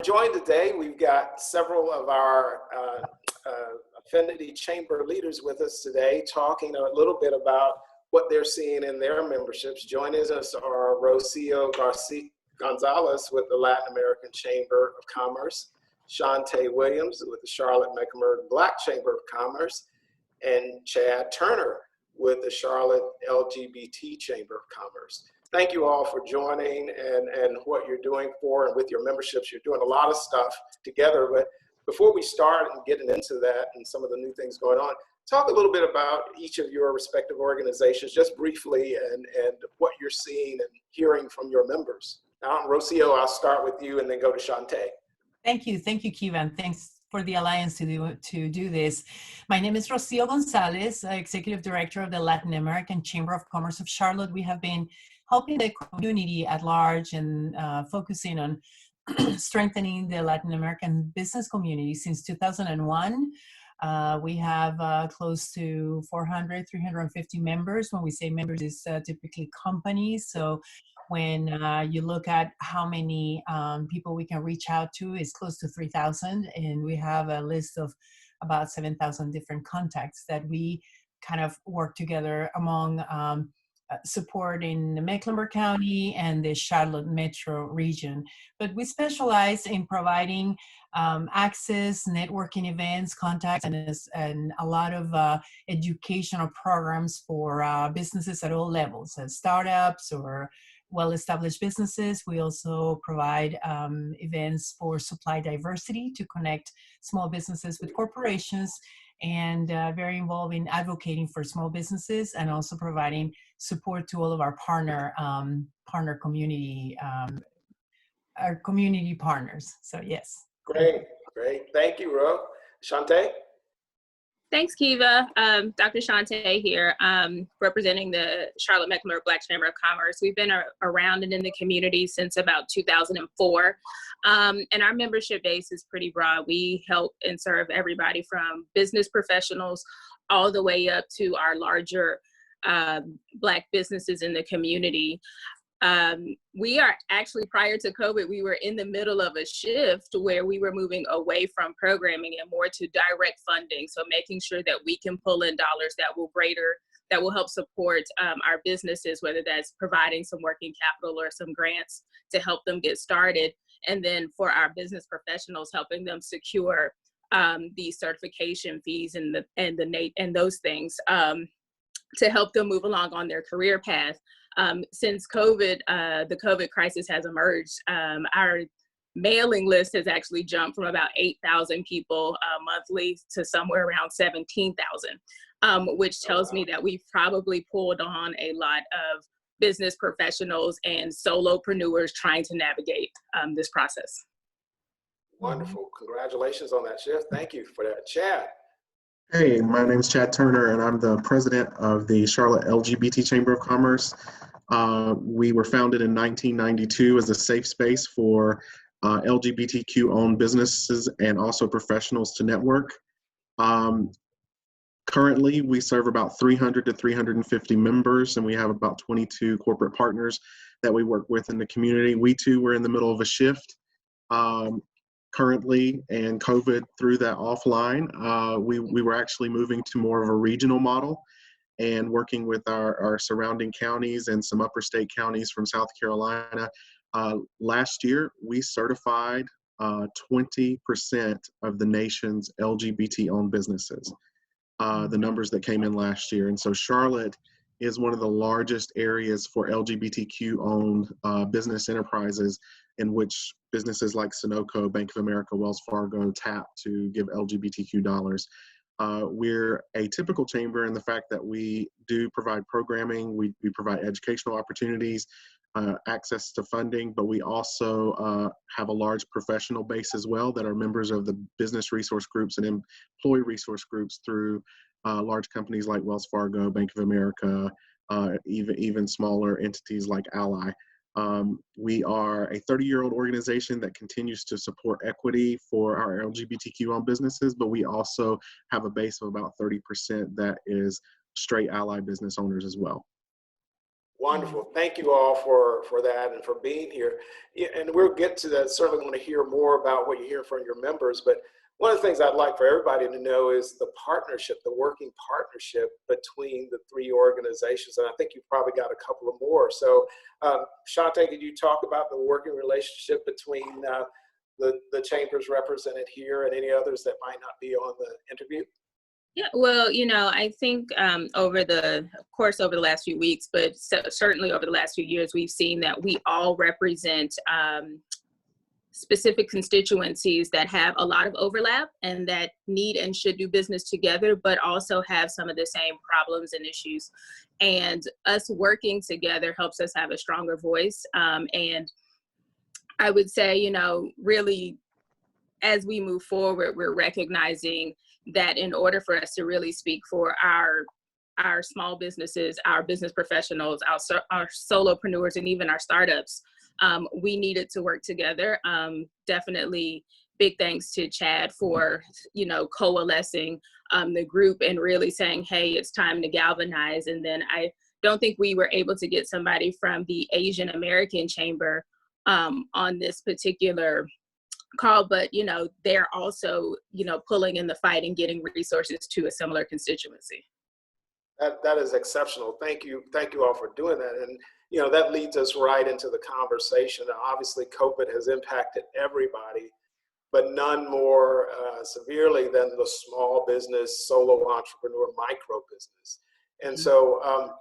Joined today, we've got several of our Affinity Chamber leaders with us today, talking a little bit about what they're seeing in their memberships. Joining us are Rocio Gonzalez with the Latin American Chamber of Commerce, Shantae Williams with the Charlotte Mecklenburg Black Chamber of Commerce, and Chad Turner with the Charlotte LGBT Chamber of Commerce. Thank you all for joining and what you're doing for and with your memberships. You're doing a lot of stuff together, but before we start and getting into that and some of the new things going on, talk a little bit about each of your respective organizations, just briefly, and what you're seeing and hearing from your members. Now, Rocio, I'll start with you and then go to Shantae. Thank you, Kiva, and thanks for the alliance to do this. My name is Rocio Gonzalez, Executive Director of the Latin American Chamber of Commerce of Charlotte. We have been helping the community at large and focusing on strengthening the Latin American business community since 2001. We have close to 350 members. When we say members, it's typically companies. So when you look at how many people we can reach out to, it's close to 3,000. And we have a list of about 7,000 different contacts that we kind of work together among support in Mecklenburg County and the Charlotte metro region. But we specialize in providing access, networking events, contacts, and a lot of educational programs for businesses at all levels, startups or well-established businesses. We also provide events for supply diversity to connect small businesses with corporations, and very involved in advocating for small businesses and also providing support to all of our partner community, our community partners. So yes. Great. Thank you, Ro. Shantae? Thanks, Kiva. Dr. Shantae here, representing the Charlotte Mecklenburg Black Chamber of Commerce. We've been around and in the community since about 2004. And our membership base is pretty broad. We help and serve everybody from business professionals all the way up to our larger Black businesses in the community. We are actually, prior to COVID, we were in the middle of a shift where we were moving away from programming and more to direct funding. So making sure that we can pull in dollars that will help support our businesses, whether that's providing some working capital or some grants to help them get started. And then for our business professionals, helping them secure the certification fees and those things to help them move along on their career path. Since COVID, the COVID crisis has emerged, our mailing list has actually jumped from about 8,000 people monthly to somewhere around 17,000, which tells me that we've probably pulled on a lot of business professionals and solopreneurs trying to navigate this process. Wonderful. Congratulations on that shift. Thank you for that. Chad? Hey, my name is Chad Turner, and I'm the president of the Charlotte LGBT Chamber of Commerce. We were founded in 1992 as a safe space for LGBTQ-owned businesses and also professionals to network. Currently, we serve about 300 to 350 members, and we have about 22 corporate partners that we work with in the community. We too were in the middle of a shift. Currently, and COVID threw that offline. We were actually moving to more of a regional model and working with our surrounding counties and some upper state counties from South Carolina. Last year, we certified 20% of the nation's LGBT-owned businesses, the numbers that came in last year. And so Charlotte is one of the largest areas for LGBTQ-owned business enterprises, in which businesses like Sunoco, Bank of America, Wells Fargo tap to give LGBTQ dollars. We're a typical chamber in the fact that we do provide programming, we provide educational opportunities, access to funding, but we also have a large professional base as well that are members of the business resource groups and employee resource groups through large companies like Wells Fargo, Bank of America, even smaller entities like Ally. We are a 30-year-old organization that continues to support equity for our LGBTQ-owned businesses, but we also have a base of about 30% that is straight ally business owners as well. Wonderful. Thank you all for that and for being here. Yeah, and we'll get to that. Certainly want to hear more about what you hear from your members. But one of the things I'd like for everybody to know is the partnership, the working partnership between the three organizations. And I think you've probably got a couple of more. So Shante, could you talk about the working relationship between the chambers represented here and any others that might not be on the interview? Yeah, well, you know, I think over the last few weeks, but certainly over the last few years, we've seen that we all represent specific constituencies that have a lot of overlap and that need and should do business together, but also have some of the same problems and issues. And us working together helps us have a stronger voice. And I would say, you know, really, as we move forward, we're recognizing that in order for us to really speak for our small businesses, our business professionals, our solopreneurs, and even our startups, we needed to work together. Definitely big thanks to Chad for, you know, coalescing the group and really saying, hey, it's time to galvanize. And then I don't think we were able to get somebody from the Asian American Chamber on this particular call, but you know, they're also, you know, pulling in the fight and getting resources to a similar constituency. That is exceptional. Thank you all for doing that. And you know, that leads us right into the conversation. Obviously, COVID has impacted everybody, but none more severely than the small business, solo entrepreneur, micro business. And so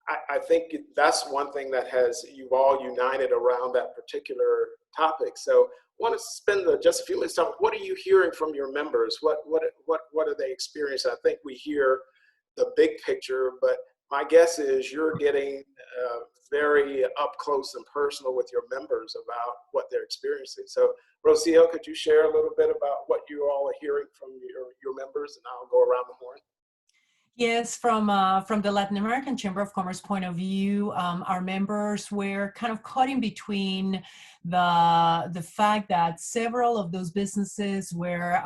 I think that's one thing that has you've all united around that particular topic. So I want to spend just a few minutes talking. What are you hearing from your members? What are they experiencing? I think we hear the big picture, but my guess is you're getting very up close and personal with your members about what they're experiencing. So Rocio, could you share a little bit about what you all are hearing from your members, and I'll go around the horn. Yes, from the Latin American Chamber of Commerce point of view, our members were kind of caught in between the fact that several of those businesses were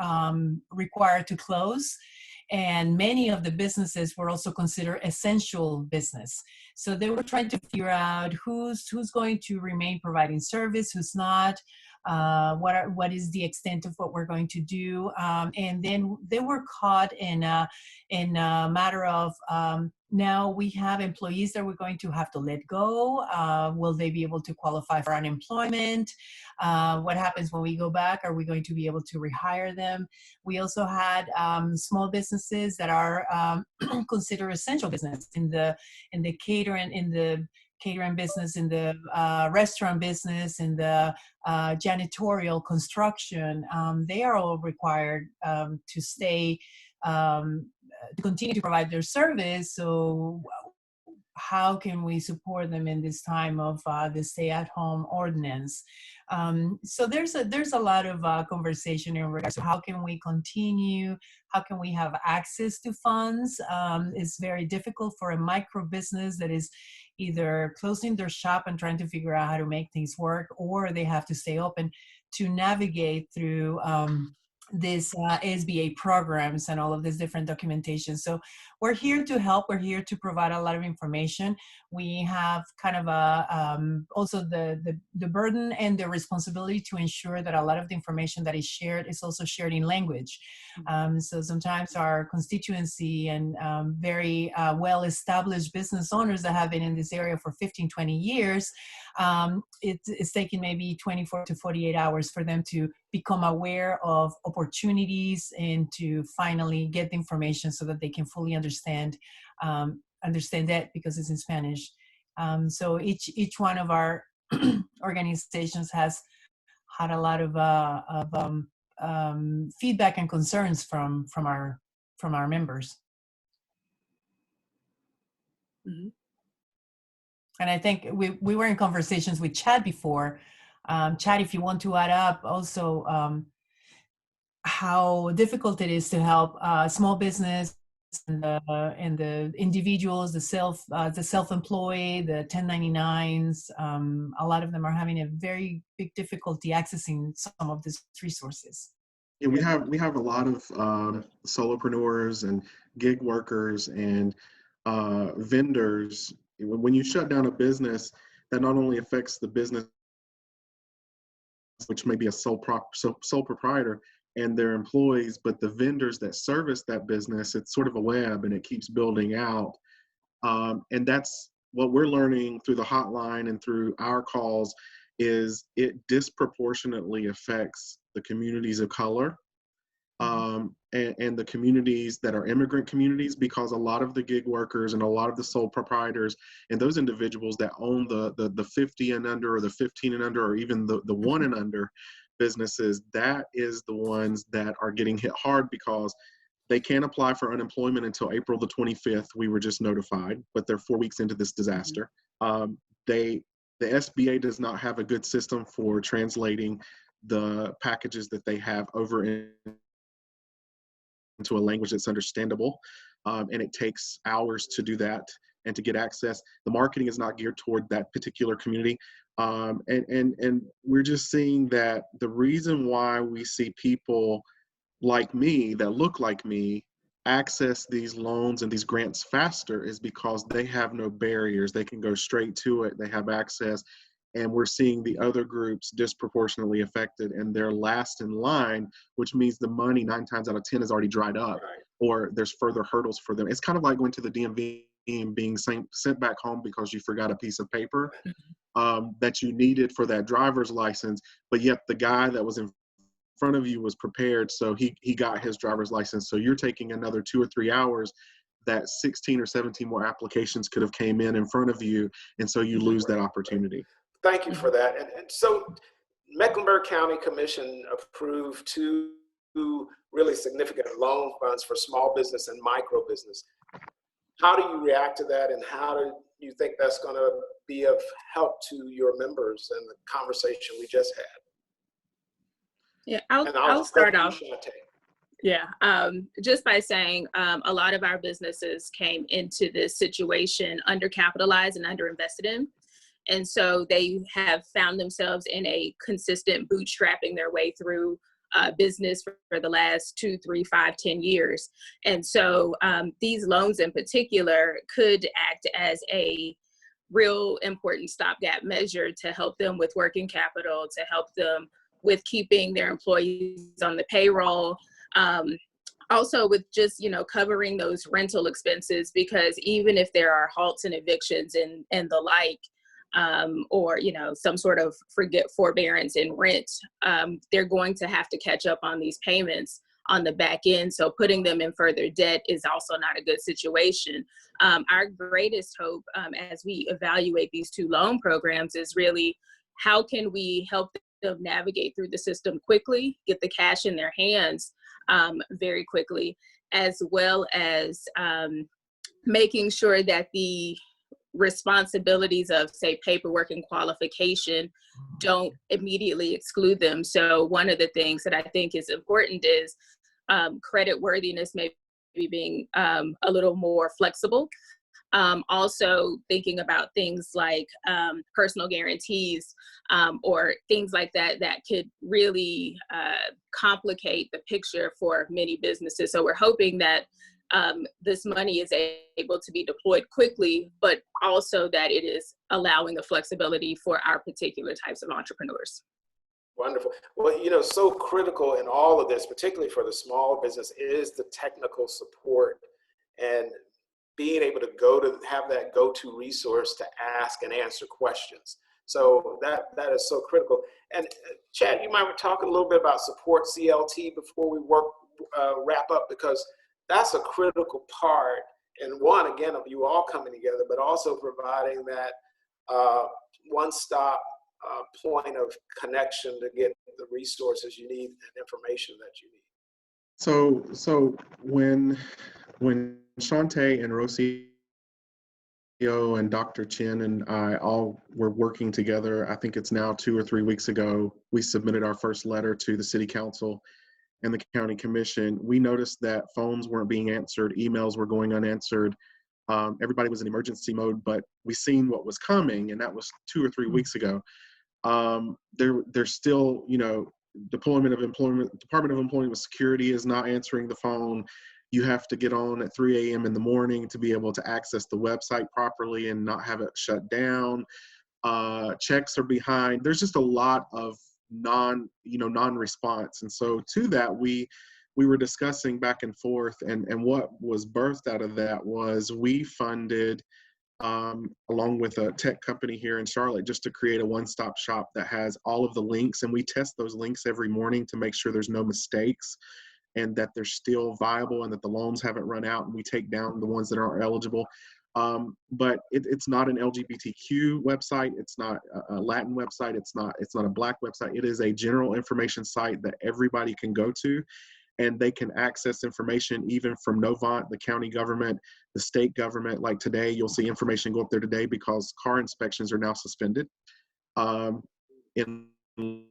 required to close, and many of the businesses were also considered essential business. So they were trying to figure out who's going to remain providing service, who's not. What is the extent of what we're going to do, and then they were caught in a matter of now we have employees that we're going to have to let go. Will they be able to qualify for unemployment? What happens when we go back? Are we going to be able to rehire them? We also had small businesses that are considered essential business in the catering business, in the restaurant business, in the janitorial construction. They are all required to stay, to continue to provide their service. So how can we support them in this time of the stay-at-home ordinance? So there's a lot of conversation in regards to how can we continue, how can we have access to funds. It's very difficult for a micro business that is either closing their shop and trying to figure out how to make things work, or they have to stay open to navigate through these SBA programs and all of this different documentation. So we're here to help. We're here to provide a lot of information. We have kind of also the burden and the responsibility to ensure that a lot of the information that is shared is also shared in language. So sometimes our constituency and very well-established business owners that have been in this area for 15, 20 years, it's taking maybe 24 to 48 hours for them to become aware of opportunities and to finally get the information so that they can fully understand that, because it's in Spanish. So each one of our organizations has had a lot of feedback and concerns from our members. Mm-hmm. And I think we were in conversations with Chad before. Chad, if you want to add up also how difficult it is to help small business and the individuals, the self-employed, the 1099s. A lot of them are having a very big difficulty accessing some of these resources. Yeah, we have a lot of solopreneurs and gig workers and vendors when you shut down a business, that not only affects the business, which may be a sole proprietor and their employees, but the vendors that service that business, it's sort of a web and it keeps building out. And that's what we're learning through the hotline and through our calls, is it disproportionately affects the communities of color, and the communities that are immigrant communities, because a lot of the gig workers and a lot of the sole proprietors and those individuals that own the 50 and under, or the 15 and under, or even the 1 and under businesses, that is the ones that are getting hit hard, because they can't apply for unemployment until April the 25th. We were just notified, but they're 4 weeks into this disaster. The SBA does not have a good system for translating the packages that they have over into a language that's understandable, and it takes hours to do that and to get access. The marketing is not geared toward that particular community, and we're just seeing that the reason why we see people like me, that look like me, access these loans and these grants faster is because they have no barriers. They can go straight to it. They have access. And we're seeing the other groups disproportionately affected, and they're last in line, which means the money 9 times out of 10 is already dried up, or there's further hurdles for them. It's kind of like going to the DMV and being sent back home because you forgot a piece of paper that you needed for that driver's license, but yet the guy that was in front of you was prepared, so he got his driver's license. So you're taking another 2 or 3 hours that 16 or 17 more applications could have came in front of you, and so you lose that opportunity. Thank you for that. And so Mecklenburg County Commission approved 2 really significant loan funds for small business and micro business. How do you react to that, and how do you think that's going to be of help to your members and the conversation we just had? Yeah, I'll start off. Shante. Yeah, just by saying a lot of our businesses came into this situation undercapitalized and underinvested in. And so they have found themselves in a consistent bootstrapping their way through business for the last 2, 3, 5, 10 years. And so these loans in particular could act as a real important stopgap measure to help them with working capital, to help them with keeping their employees on the payroll. Also with just, covering those rental expenses, because even if there are halts and evictions and the like, or, some sort of forbearance in rent, they're going to have to catch up on these payments on the back end. So putting them in further debt is also not a good situation. Our greatest hope as we evaluate these 2 loan programs is really, how can we help them navigate through the system quickly, get the cash in their hands very quickly, as well as making sure that the responsibilities of, say, paperwork and qualification don't immediately exclude them. So one of the things that I think is important is credit worthiness, maybe being a little more flexible. Also thinking about things like personal guarantees or things like that could really complicate the picture for many businesses. So we're hoping that this money is able to be deployed quickly, but also that it is allowing the flexibility for our particular types of entrepreneurs. Wonderful. Well, so critical in all of this, particularly for the small business, is the technical support and being able to have that go-to resource to ask and answer questions. So that is so critical. And Chad, you might talk a little bit about supportCLT before we wrap up, because that's a critical part, and one, again, of you all coming together, but also providing that one-stop point of connection to get the resources you need and information that you need. So when Shante and Rocio and Dr. Chin and I all were working together, I think it's now 2 or 3 weeks ago, we submitted our first letter to the City Council and the County Commission. We noticed that phones weren't being answered, emails were going unanswered. Everybody was in emergency mode, but we seen what was coming, and that was 2 or 3 weeks ago. There's still, Department of Employment and Security is not answering the phone. You have to get on at 3 a.m. in the morning to be able to access the website properly and not have it shut down. Checks are behind. There's just a lot of non-response. And so to that, we were discussing back and forth, and what was birthed out of that was we funded, along with a tech company here in Charlotte, just to create a one-stop shop that has all of the links, and we test those links every morning to make sure there's no mistakes and that they're still viable and that the loans haven't run out, and we take down the ones that aren't eligible. But it's not an LGBTQ website. It's not a Latin website. It's not a Black website. It is a general information site that everybody can go to, and they can access information even from Novant, the county government, the state government. Like today, you'll see information go up there today because car inspections are now suspended in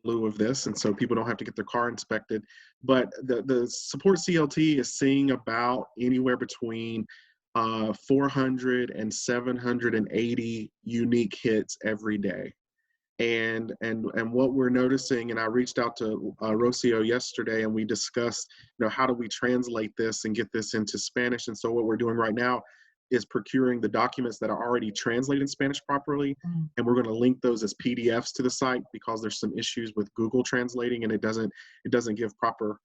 lieu of this, and so people don't have to get their car inspected. But the supportCLT is seeing about anywhere between 400 and 780 unique hits every day. And what we're noticing, and I reached out to Rocio yesterday, and we discussed, how do we translate this and get this into Spanish? And so what we're doing right now is procuring the documents that are already translated in Spanish properly, and we're going to link those as PDFs to the site because there's some issues with Google translating, and it doesn't give proper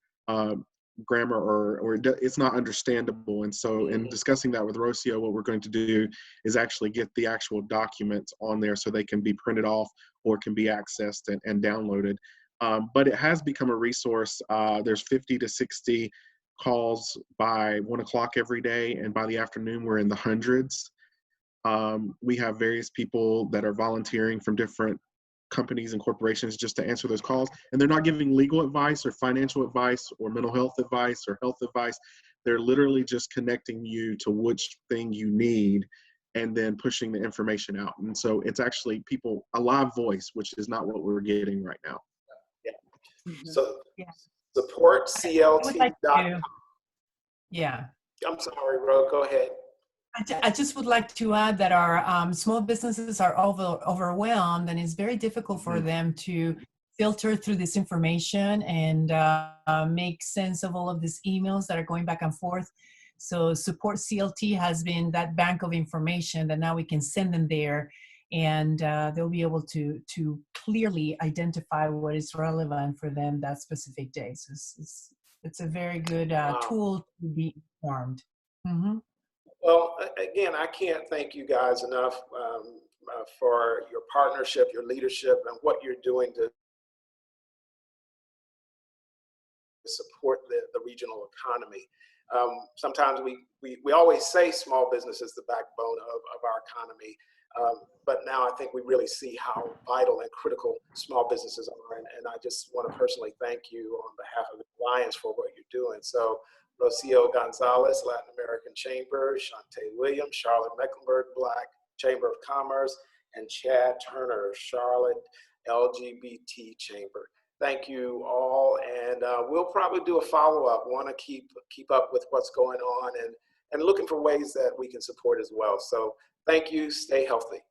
grammar, or it's not understandable. And so in discussing that with Rocio, what we're going to do is actually get the actual documents on there so they can be printed off or can be accessed and downloaded. But it has become a resource. There's 50 to 60 calls by 1 o'clock every day, and by the afternoon we're in the hundreds. We have various people that are volunteering from different companies and corporations just to answer those calls, and they're not giving legal advice or financial advice or mental health advice or health advice. They're literally just connecting you to which thing you need and then pushing the information out. And so it's actually a live voice, which is not what we're getting right now. Yeah. So supportCLT.com. Yeah. I'm sorry, Ro, go ahead. I just would like to add that our small businesses are overwhelmed, and it's very difficult for them to filter through this information and make sense of all of these emails that are going back and forth. So supportCLT has been that bank of information that now we can send them there, and they'll be able to clearly identify what is relevant for them that specific day. So it's a very good tool to be informed. Mm-hmm. Well, again, I can't thank you guys enough for your partnership, your leadership, and what you're doing to support the regional economy. Sometimes we always say small business is the backbone of our economy, but now I think we really see how vital and critical small businesses are, and I just want to personally thank you on behalf of the Alliance for what you're doing. So Rocio Gonzalez, Latin American Chamber, Shantae Williams, Charlotte Mecklenburg Black Chamber of Commerce, and Chad Turner, Charlotte LGBT Chamber. Thank you all, and we'll probably do a follow-up. Want to keep up with what's going on and looking for ways that we can support as well. So thank you. Stay healthy.